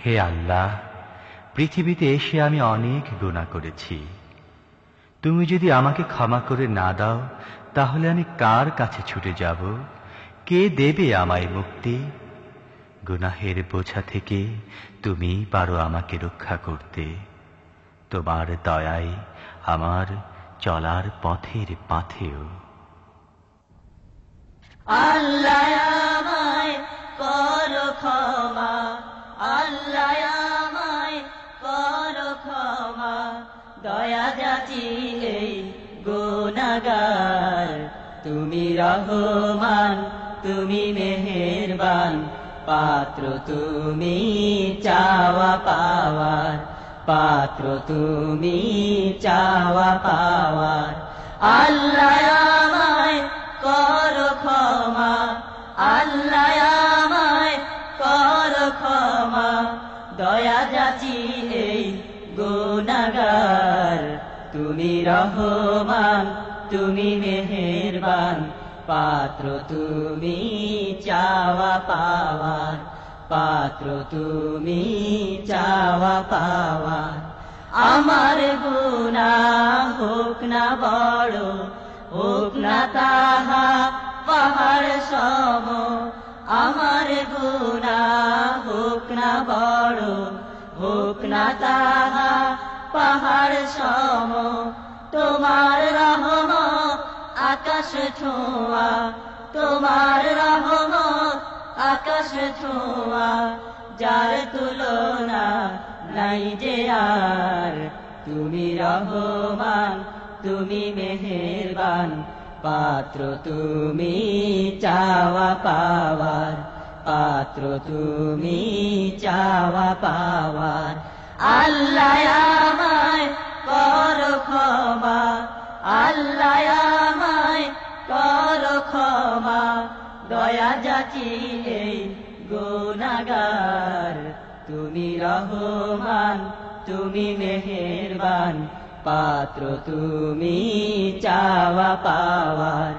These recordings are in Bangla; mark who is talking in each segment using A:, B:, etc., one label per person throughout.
A: হে আল্লাহ, পৃথিবীতে এসে আমি অনেক গুনাহ করেছি। তুমি যদি আমাকে ক্ষমা করে না দাও, তাহলে আমি কার কাছে ছুটে যাব? কে দেবে আমায় মুক্তি? গুনাহের বোঝা থেকে তুমি পারো আমাকে রক্ষা করতে। তোমার দয়ায় আমার চলার পথের পাথেও।
B: আল্লাহ আমায় করো ক্ষমা, আল্লাহ আমায় করো ক্ষমা, দয়া যাচি এই গুনাহগার। তুমি রহমান, তুমি মেহেরবান, পাত্র তুমি চাওয়া পাওয়ার, পাত্র তুমি চাওয়া পাওয়ার। আল্লাহ আমায় করো ক্ষমা, আল্লাহ আমায় করো ক্ষমা, দয়া যাচি এই গুনাহগার। তুমি রহমান, তুমি মেহেরবান, পাত্র তুমি চাওয়া পাওয়ার, পাত্র তুমি চাওয়া পাওয়ার। আমার গুনাহ হোক না বড়, হোক না তাহা পাহাড় সম, আমার গুনাহ হোক না বড়, হোক না তাহা পাহাড় সম। তোমার রহমত আকাশ ছোঁয়া, তোমার রহমত আকাশ ছোঁয়া, যার তুলনা নাই যে আর। তুমি রহমান, তুমি মেহেরবান, পাত্র তুমি চাওয়া পাওয়ার, পাত্র তুমি চাওয়া পাওয়ার। আল্লাহ আমায় করো ক্ষমা, আল্লাহ আমায় করো ক্ষমা, দয়া যাচি এই গুনাহগার। তুমি রহমান, তুমি মেহেরবান, পাত্র তুমি চাওয়া পাওয়ার,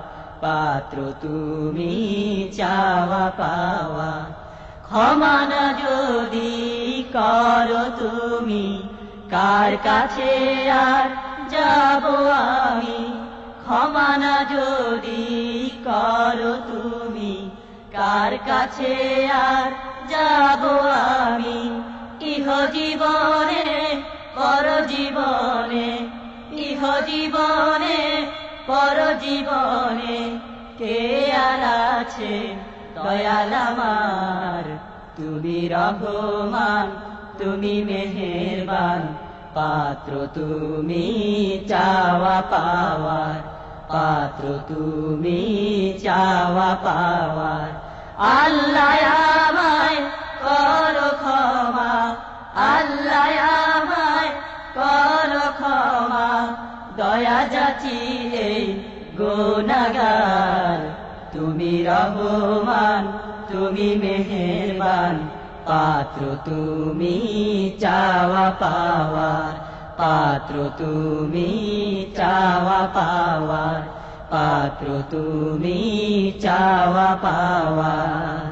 B: পাত্র তুমি চাওয়া পাওয়ার। ক্ষমা না যদি করো তুমি, কার কাছে আর যাব আমি? ক্ষমা না যদি করো তুমি, কার কাছে আর যাব আমি? ইহ জীবনে পর জীবনে, ইহ জীবনে পর জীবনে, কে আর আছে দয়াল আমার? তুমি রহমান, তুমি মেহেরবান, পাত্র তুমি চাওয়া পাওয়ার, পাত্র তুমি চাওয়া পাওয়ার। আল্লাহ আমায় করো ক্ষমা, আল্লাহ আমায় করো ক্ষমা, দয়া যাচি এই গুনাহগার। তুমি রহমান, তুমি মেহেরবান, পাত্র তুমি চাওয়া পাওয়ার, পাত্র তুমি চাওয়া পাওয়ার, পাত্র তুমি চাওয়া পাওয়ার।